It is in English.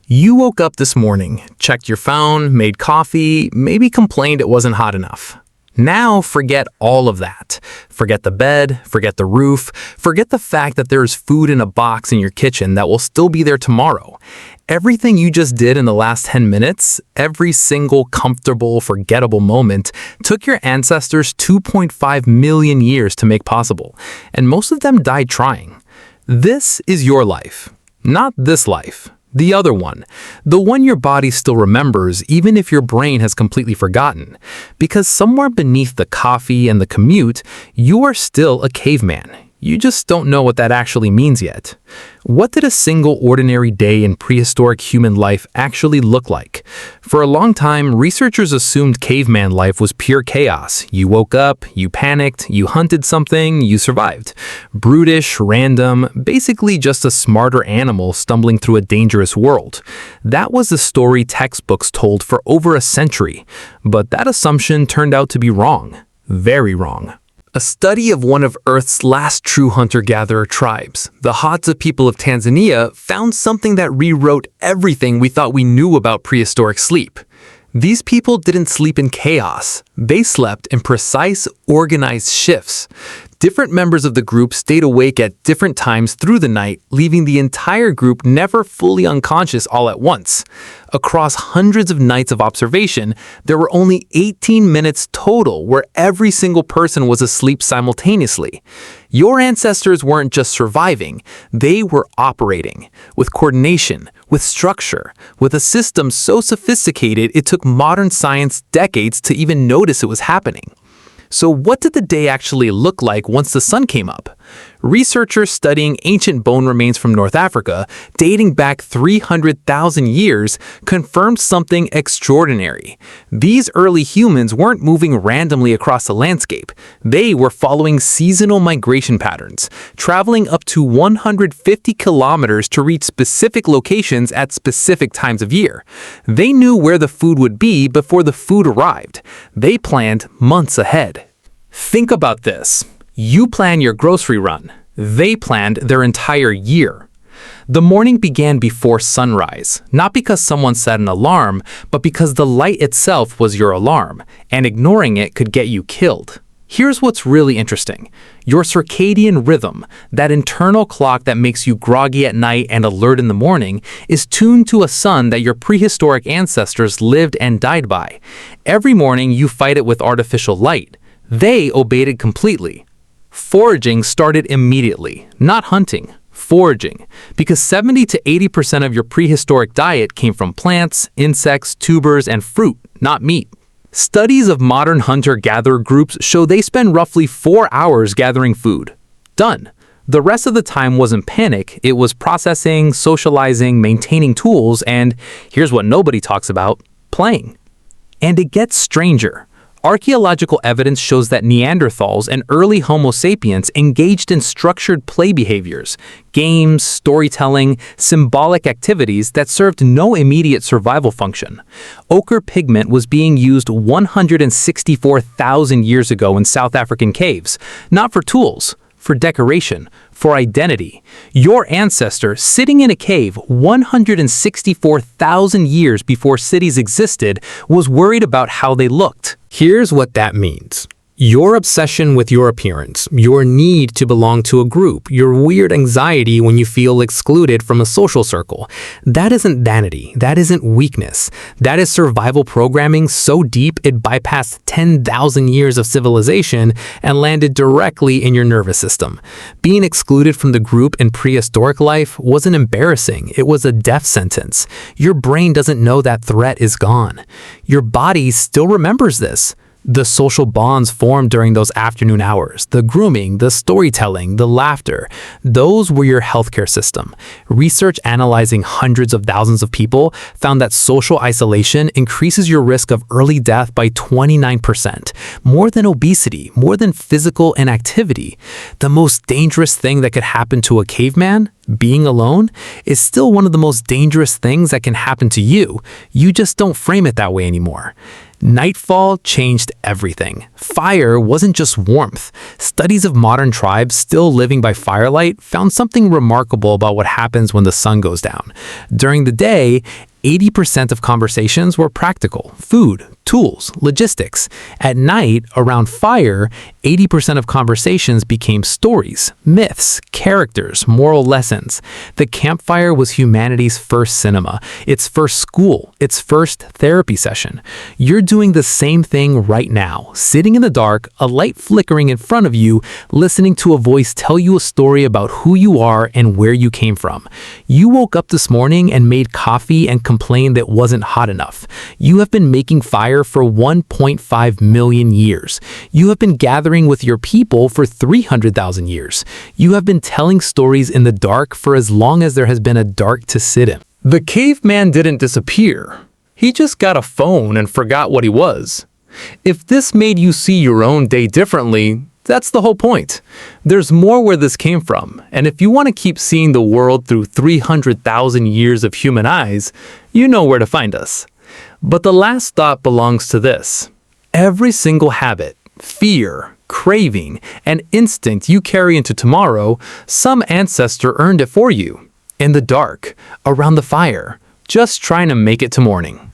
You woke up this morning, checked your phone, made coffee, maybe complained it wasn't hot enough. Now forget all of that. Forget the bed, forget the roof, forget the fact that there's food in a box in your kitchen that will still be there tomorrow. Everything you just did in the last 10 minutes, every single comfortable, forgettable moment, took your ancestors 2.5 million years to make possible, and most of them died trying. This is your life, not this life. The other one, the one your body still remembers even if your brain has completely forgotten. Because somewhere beneath the coffee and the commute, you are still a caveman. You just don't know what that actually means yet. What did a single ordinary day in prehistoric human life actually look like? For a long time, researchers assumed caveman life was pure chaos. You woke up, you panicked, you hunted something, you survived. Brutish, random, basically just a smarter animal stumbling through a dangerous world. That was the story textbooks told for over a century. But that assumption turned out to be wrong. Very wrong. A study of one of Earth's last true hunter-gatherer tribes, the Hadza people of Tanzania, found something that rewrote everything we thought we knew about prehistoric sleep. These people didn't sleep in chaos. They slept in precise, organized shifts. Different members of the group stayed awake at different times through the night, leaving the entire group never fully unconscious all at once. Across hundreds of nights of observation, there were only 18 minutes total where every single person was asleep simultaneously. Your ancestors weren't just surviving, they were operating, with coordination, with structure, with a system so sophisticated it took modern science decades to even notice it was happening. So what did the day actually look like once the sun came up? Researchers studying ancient bone remains from North Africa, dating back 300,000 years, confirmed something extraordinary. These early humans weren't moving randomly across the landscape. They were following seasonal migration patterns, traveling up to 150 kilometers to reach specific locations at specific times of year. They knew where the food would be before the food arrived. They planned months ahead. Think about this. You plan your grocery run. They planned their entire year. The morning began before sunrise, not because someone set an alarm, but because the light itself was your alarm, and ignoring it could get you killed. Here's what's really interesting. Your circadian rhythm, that internal clock that makes you groggy at night and alert in the morning, is tuned to a sun that your prehistoric ancestors lived and died by. Every morning you fight it with artificial light. They obeyed it completely. Foraging started immediately, not hunting, foraging, because 70 to 80% of your prehistoric diet came from plants, insects, tubers, and fruit, not meat. Studies of modern hunter-gatherer groups show they spend roughly 4 hours gathering food. Done. The rest of the time wasn't panic, it was processing, socializing, maintaining tools, and here's what nobody talks about, playing. And it gets stranger. Archaeological evidence shows that Neanderthals and early Homo sapiens engaged in structured play behaviors, games, storytelling, symbolic activities that served no immediate survival function. Ochre pigment was being used 164,000 years ago in South African caves, not for tools, for decoration, for identity. Your ancestor, sitting in a cave 164,000 years before cities existed, was worried about how they looked. Here's what that means. Your obsession with your appearance, your need to belong to a group, your weird anxiety when you feel excluded from a social circle, that isn't vanity, that isn't weakness. That is survival programming so deep it bypassed 10,000 years of civilization and landed directly in your nervous system. Being excluded from the group in prehistoric life wasn't embarrassing, it was a death sentence. Your brain doesn't know that threat is gone. Your body still remembers this. The social bonds formed during those afternoon hours, the grooming, the storytelling, the laughter, those were your healthcare system. Research analyzing hundreds of thousands of people found that social isolation increases your risk of early death by 29%, more than obesity, more than physical inactivity. The most dangerous thing that could happen to a caveman? Being alone is still one of the most dangerous things that can happen to you. You just don't frame it that way anymore. Nightfall changed everything. Fire wasn't just warmth. Studies of modern tribes still living by firelight found something remarkable about what happens when the sun goes down. During the day, 80% of conversations were practical: food, tools, logistics. At night, around fire, 80% of conversations became stories, myths, characters, moral lessons. The campfire was humanity's first cinema, its first school, its first therapy session. You're doing the same thing right now, sitting in the dark, a light flickering in front of you, listening to a voice tell you a story about who you are and where you came from. You woke up this morning and made coffee and complained that it wasn't hot enough. You have been making fire for 1.5 million years. You have been gathering with your people for 300,000 years. You have been telling stories in the dark for as long as there has been a dark to sit in. The caveman didn't disappear. He just got a phone and forgot what he was. If this made you see your own day differently, that's the whole point. There's more where this came from, and if you want to keep seeing the world through 300,000 years of human eyes, you know where to find us. But the last thought belongs to this. Every single habit, fear, craving, and instinct you carry into tomorrow, some ancestor earned it for you. In the dark, around the fire, just trying to make it to morning.